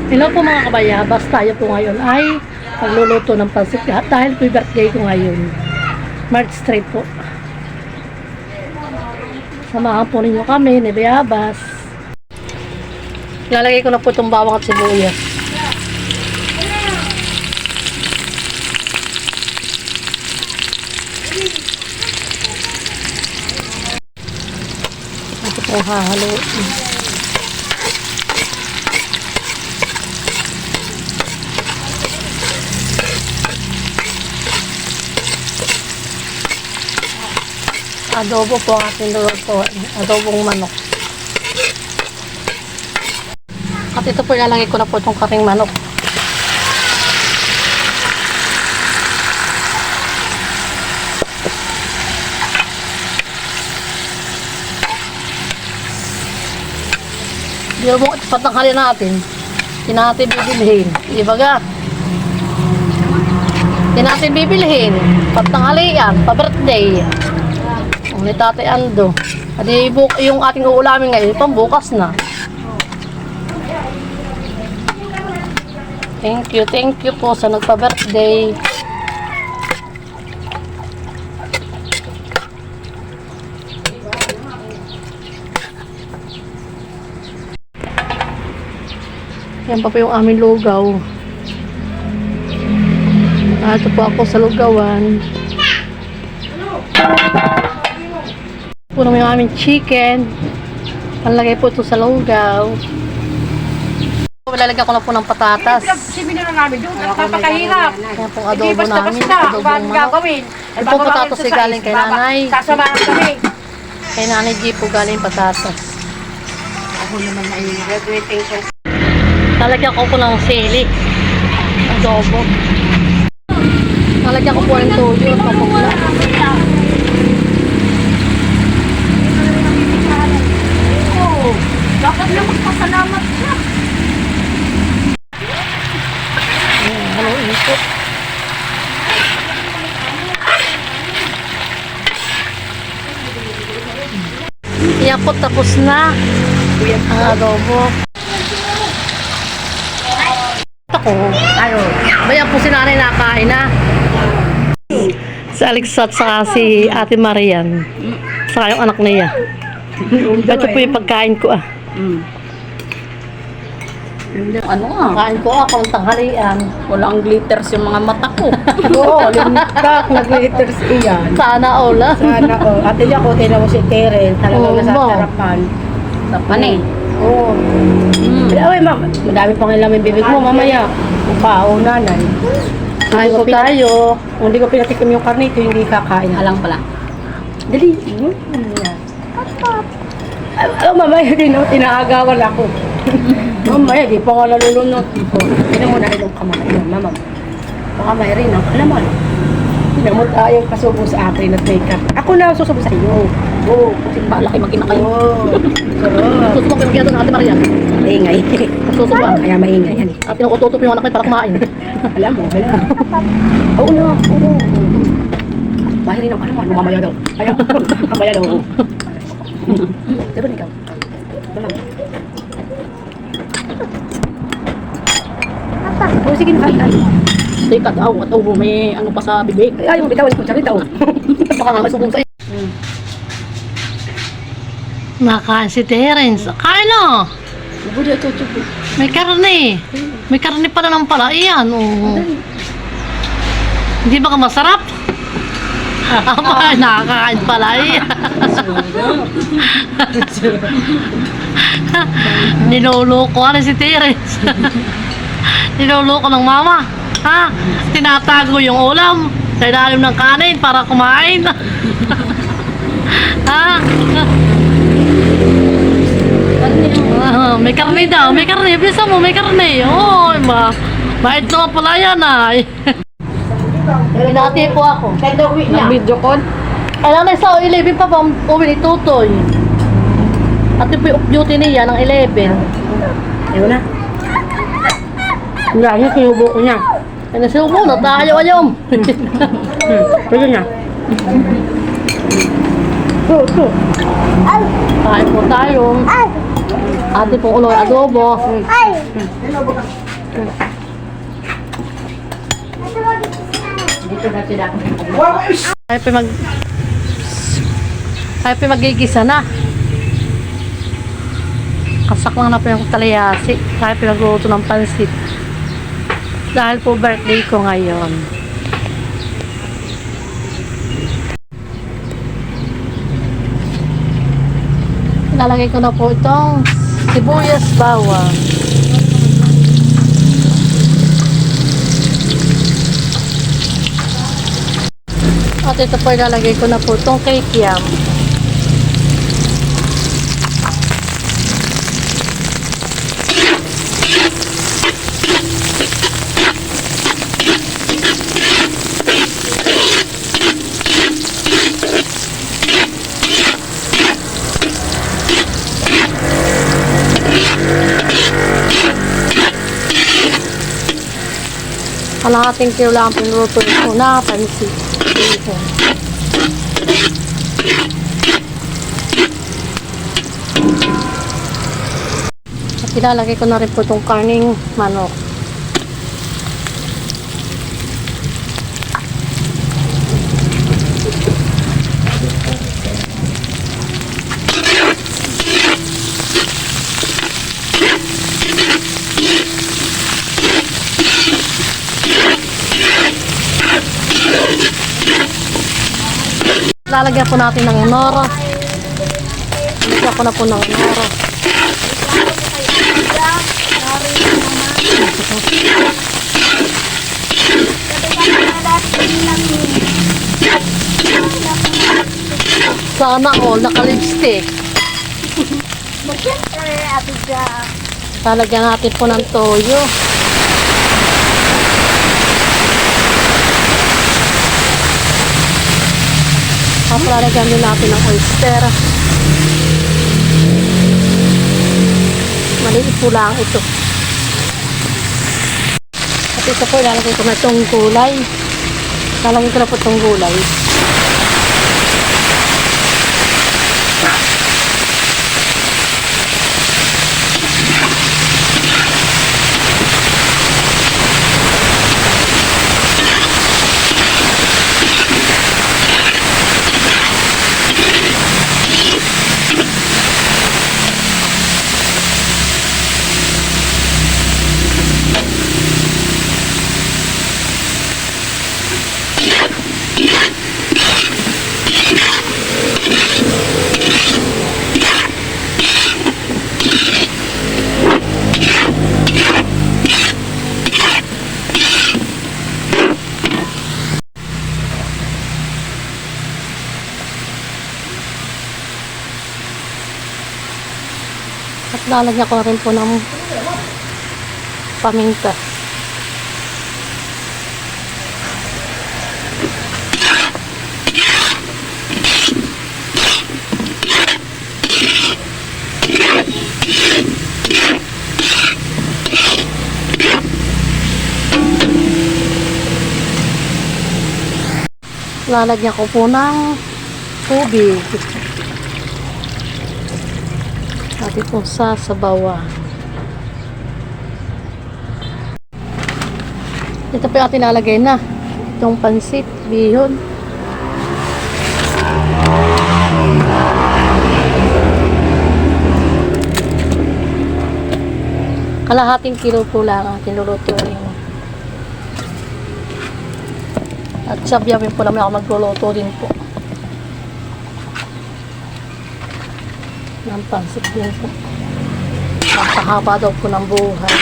Hello po mga kabayabas, tayo po ngayon ay magluluto ng pansit dahil po birthday ko ngayon. March 3 po. Samahan po ninyo kami ni Bayabas. Lalagay ko na po itong bawang at sibuyas. Ito po hahaluin. Adobo po ang ating luluto. Adobong manok. At ito po ilalagay ko na po itong karing manok. Di mo patanghali natin. Hindi natin bibilhin. Ibaga. Hindi natin bibilhin. Patanghalian. Pa-birthday. Ni Tate Ando. At yung ating uulamin ngayon, itong bukas na. Thank you po sa nagpa-birthday. Yan pa po yung aming lugaw. Ito po ako sa lugawan. Po naman yung aming chicken. Panlagay po ito sa lugaw. Lalagyan ko na po ng patatas. Sibin na namin doon. Napakahirap. Yan pong adobo namin. Adobong manok. Ito po patatas ay galing kay nanay. Sasamahan kami. Kay nanay G po galing patatas. Ako naman ay graduating ko. Lalagyan ko po ng sili. Adobo. Lalagyan ko po ng toyo at papukla. Dapat na magpasalamat siya. Haluin po. Yan po tapos na ang adobo. Ako. Ano? Bayan po si nanay nakain na. Si Alex at saka si Ate Marian. Saka yung anak niya. Ito po yung pagkain ko ah. Ano nga? Kain ko ako ng tanghalian. Walang glitters yung mga mata ko. Oo, limtak, nag-glitters iyan. Sana all ah. Sana, oh. Ate niya ko, tinan mo si Terence, talagang Oo, nasasarapan. Tapan eh. Oo. Ay, ma'am, madami pang ilang bibig mo, mamaya. Pao, nanay. Kain po tayo. Kung hindi ko pinatikim yung karne, ito hindi kakain. Alang pala. Dali. Mamaya din, no, tinaagawan ako. Mamaya, di pa nga nalulunod. Tinan mo na rin yung kamay. Mama, baka may rin ang alaman. Tinan mo tayo kasubo sa akin at makeup. Ako na susubo sa iyo. Oo. Kasi malaki magkina kayo. Oo. Sarap. Susubok yung kaya sa Ate Marian. Maingay. Susubok. Kaya maingay yan eh. At pinakututop yung anak niya para kumain. Alam mo, wala. Oo na, oo. Mahal rin ang alaman, mamaya daw. Ayaw, mamaya daw. Diba ikaw? Wala. Oh, sige na kain. Teka daw. At may ano pa sa bibig. Ay, yung bitaw, yung kutsarita. Baka nga masubong sa iyo. Nakain si Terence. Kain na. Budi ito, chupo. May karne. May karne pala ng pala. Iyan. Oh. Hindi ba ka masarap? Nakakain pala. Iyan. Niloloko na si Terence. Niloloko ng mama. Ha? Tinatago yung ulam sa ilalim ng kanin para kumain. Ha? May karne daw, may karne. Bisa mo, may karne. Oh, bait naman pala yan ay. Pinati po ako. Kahit na uwi niya. Video call. Alam na sa 11 pa ba uwi ni Tutoy. At yung off duty niya ng 11. Ayun na. Wala niya, sinubo ko niya. Ay nasubo na tayo ayom. Pwede na. Ito. Kain po tayo. Ate pong ulo adobo. Dito na sila. Tayo pa magigisa na. Kasak lang na po yung talayasi. Tayo pinagluto ng pansit. Dahil po birthday ko ngayon. Ilalagay ko na po itong sibuyas bawang. At ito po ilalagay ko na po itong kikiam. Kalahating kilo lang pinuluto ko na pansit. At ilalagay ko na rin po itong karning manok. Lalagyan po natin ng noro. Lalagyan ko na po ng noro. Sana all naka-lipstick. Lalagyan natin po ng toyo. Tapos lalagyan din natin ng oyster. Maliit po lang ito. At ito po ilalagay ko na itong gulay. Lalagay ko na po itong gulay. At lalagyan ko rin po ng paminta. Lalagyan ko po ng tubig. At itong sasabawan. Ito po yung ating lalagay na. Itong pansit, bihon. Kalahating kilo po lang ang tinulutuin. At sabihin po namin ako magluluto din po. Ng pansit din po. Napahaba daw po ng buhay.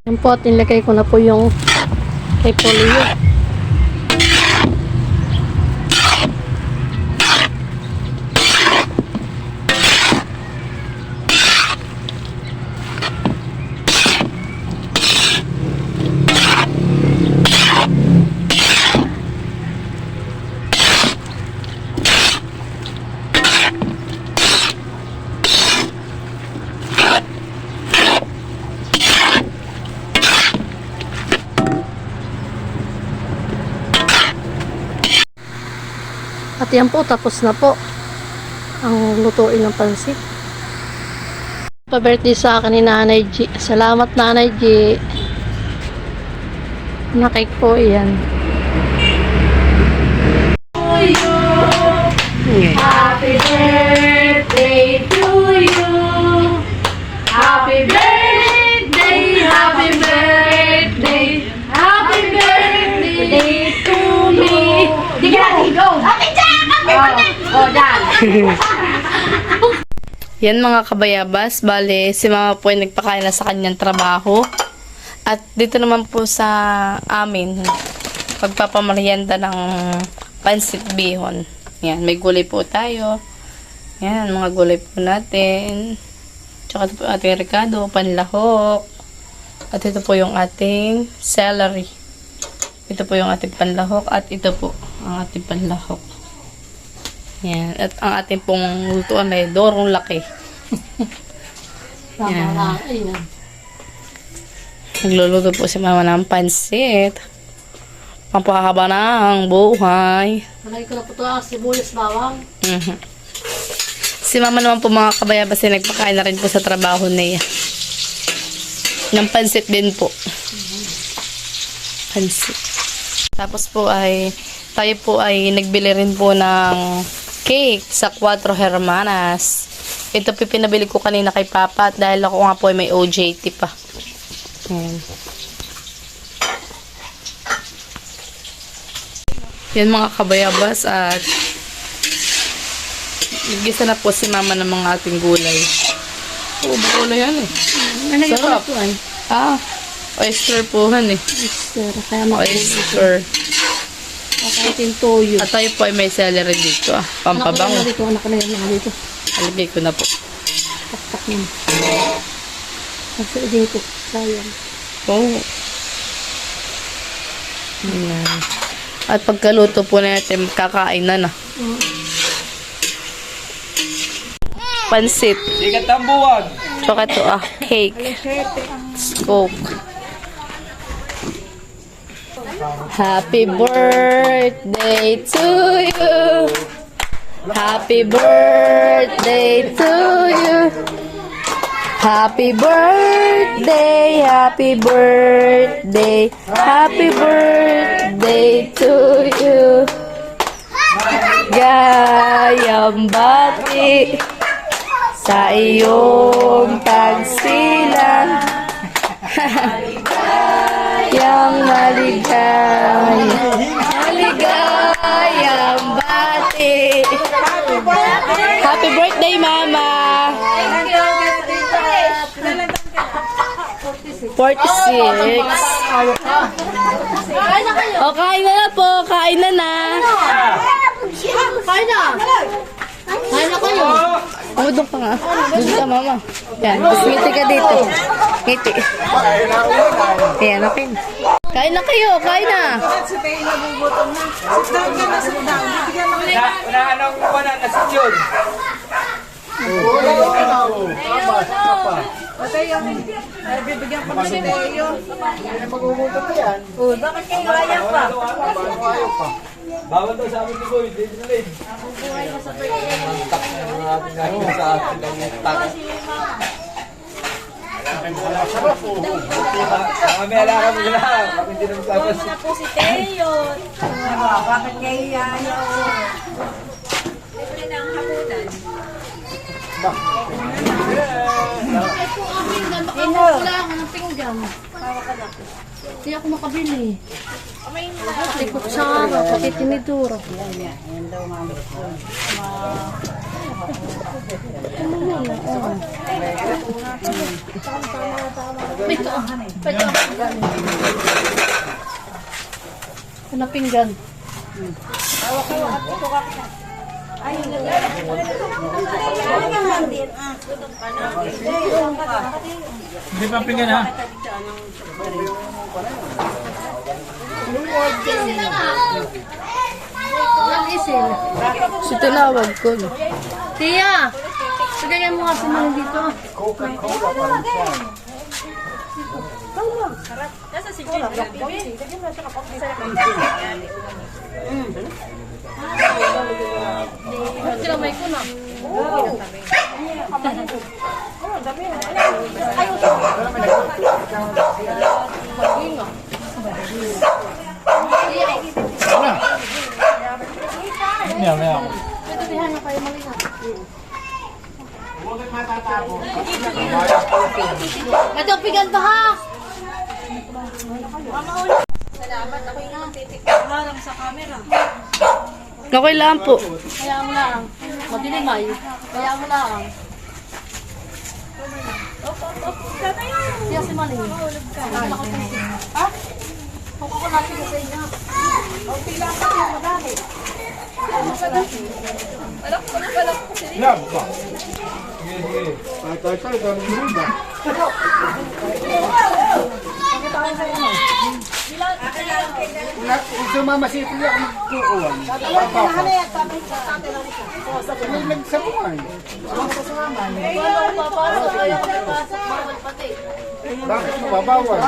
Yan po at nilagay ko na po yung repolyo. At yan po, tapos na po ang lutuin ng pansit. Pa-birthday sa akin ni Nanay G. Salamat, Nanay G. Na-cake po yan. Happy birthday to you. Happy birthday, happy birthday, happy birthday to me. Di ka natin, go! Okay, Jack! Oh, Dan. Yan mga kabayabas, bale si mama po ay nagpakain na sa kanyang trabaho. At dito naman po sa amin, pagpapamerienda ng pansit bihon. Yan, may gulay po tayo. Yan, mga gulay po natin. Tsaka ito po ating ricado, panlahok. At ito po yung ating celery. Ito po yung ating panlahok at ito po ang ating panlahok. Yan, at ang ating pong lutuan ay dorong laki. Yan. Nagluluto po si mama ng pansit. Pampakahaba ng buhay. Malay ko na po ito, sibuyas, bawang. Si mama naman po mga kabayabas ay nagpakain na rin po sa trabaho niya. Ng pansit din po. Pansit. Tapos po ay tayo po ay nagbili rin po ng cake sa Cuatro Hermanas. Ito po pinabili ko kanina kay Papa at dahil ako nga po ay may OJT pa. Ayan. Yan mga kabayabas at nagisa na po si mama ng mga ating gulay. Oo, buko na yan eh. Sarap. Oyster po han eh. Oyster, kaya Oyster. makaitin toyo. At tayo po ay may celery dito pampabango. Anak ko na yan dito. Alagay ko na po. Tak-tak yun. Kasi dito, sayang. Oh. Ayan. At pagkaluto po natin, kakain na. Pansit. Sikat ang buwan. Tsaka ito cake. Scoop. Happy birthday to you. Happy birthday to you. Happy birthday, happy birthday, happy birthday to you. Gayang bati sa iyong tagsilang. Yang maligaya, maligayang bati. Happy birthday, Mama! 46. O, kain na po. Kain na na. Kain na! Kain na kayo! Doon ka nga. Doon ka, Mama. Yan. Tapos ngiti ka dito. Ngiti. Ayan, okay. Kain na kayo. Kain na. Unahan ang buwan na si Jun. Bibigyan ko na si Teo. Magugutom pa yan. Oh, bakit kayo ayaw pa? Bawal daw sa amin ni Boy. Dito na rin. Tak na ating ngayon sa ating tak. Kami alakan mo sila. Kami hindi naman tapos. Na po si Teo. Bakit kayo ayaw? Libre na ang hapunan. Wala ako ng pinggan. Hindi ako makabili. Pati kutsara, pati tinidora. Ito. Ano pinggan? Hindi pa pinggan ha? Ang isil. Si tinawag ko. Tia! Sagayang mo nga si Manong dito. Nasa si Jun. Bibi. Maya. Ito, pigan to ha! Okay lang po. Kaya mo lang. Madilimay. Kaya mo lang. Siya si Maling. Ha? Kung ako natin sa inyo. Yan ba? Sige. Tay, dami mo ba? Kung sumama si Kuya, magkukuhan. May nagsabuhan. Bakit mababawal?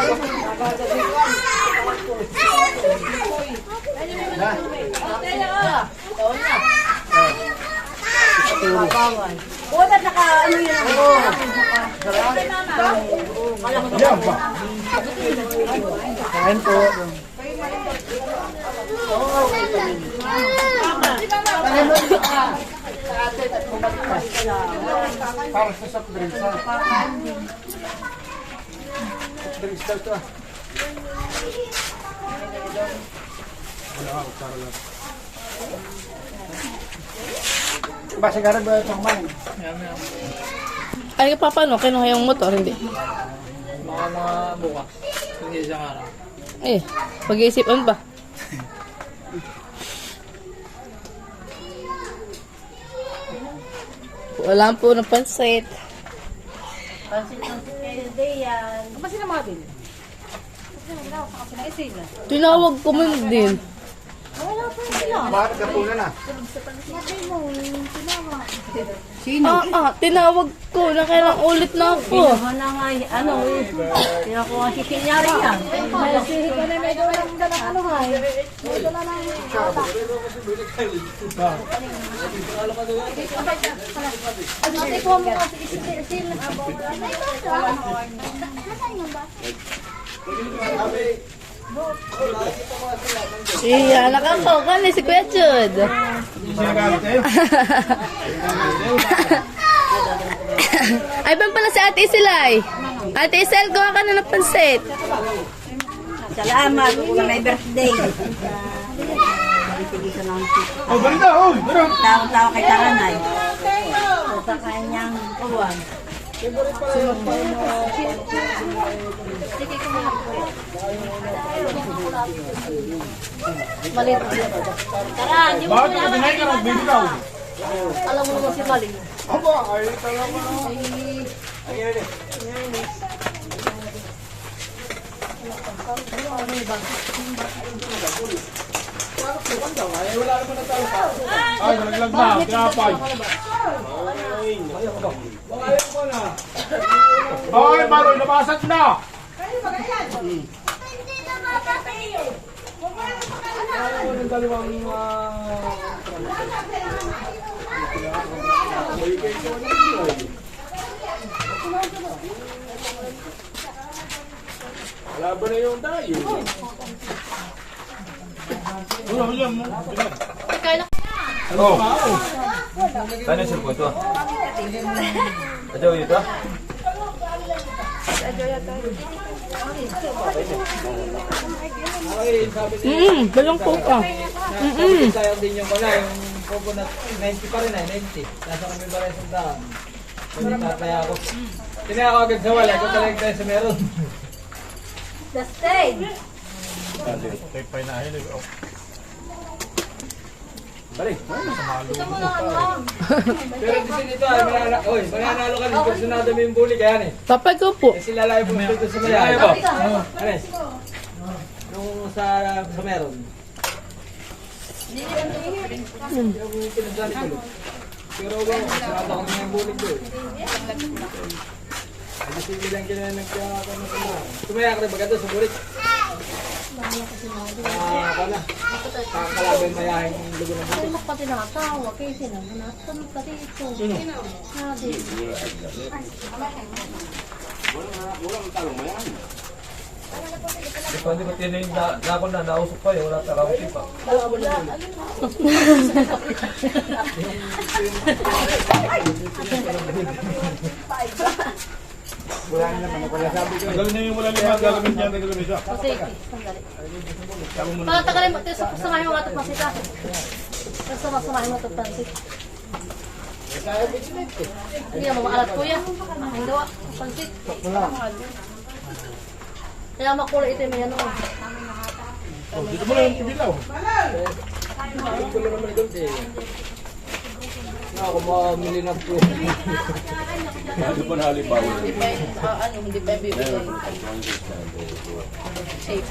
Una naka ano yun ako. Yan ba? Kain po. Para sa soft drinks, ha? Soft drinks daw to, ah. Basta garag ba ito kumain? Ay, paano? Kinuha yung motor, hindi. Mga bukas. Hindi isang araw. Eh, pag-iisipan pa. Wala po ng pansit. Ano ba sila mga bin? Tinawag ko man din. Bakit kapunan na? Tinawag ko. Nakailang ulit na ako. Ano nga, ano eh. Kaya ko ang sisinyari yan. May sisi ko na may dalang ano nga eh. May dala lang Ate ko mo kasi isil. Iya, anak ako. Kan si Kuya Chud. Sinagamit eh. Ay, ban pala si Ate Isilay. Ate Isel, gawa ka na ng pansit. Salamat kung may birthday. Oh, balita, oh. Pero, Tao-tao kay Taranay. Sa kanyang uwan. bakit ka dinahin ka nagbibitaw? Alam mo naman si Maling. Aba, ay talaga na. Ay, nalaglag na. Tinapay. Ay, Maroy, nabasag na. Wala ba na yung tayo? Wala mo yan mo. Oh. Saan yung cellphone to? Ajaw yun to? Balang po ka. Sayang din yung pala, yung coconut 90 pa rin eh, 90. Nasa kami ba rin sa daan. Kaya ako. Tinaya ako agad sa wala, kung talagang tayo sa meron. The stage. Balik. Pero kasi dito ay mananalo ka din kasi nada mo yung bully kaya eh. Papay ko po. Kasi lalay po dito sa maya. Anes. Nung sa meron. Yung pinagdali ko. Pero sinada ko yung bully ko. Ay kasi bilang kina nagkakaroon ng tumaya ka rin baga doon sa bully. Wala. Kakalabay mayahin yung lugo ng bully. Ano pa tinatawa? Kaya sinamunat. Ano pa dito? Sabi. Hindi ko tinayin na ako na nausok pa yun. Wala tarawin pa. Gagawin niya yung wala lima, gagawin niya, gagawin siya. Sige, sandali. Pagkatagalin mo, samahin mo nga ito pansita. Samahin mo ito pansit. Hindi na mamaalat kuya. Ang gawa, pansit. Kaya makulay ito yung may ano. Dito mo lang yung pibilaw. Ako mamili na po. Hindi pa nahalibaw. Hindi pa bibigay. Safe.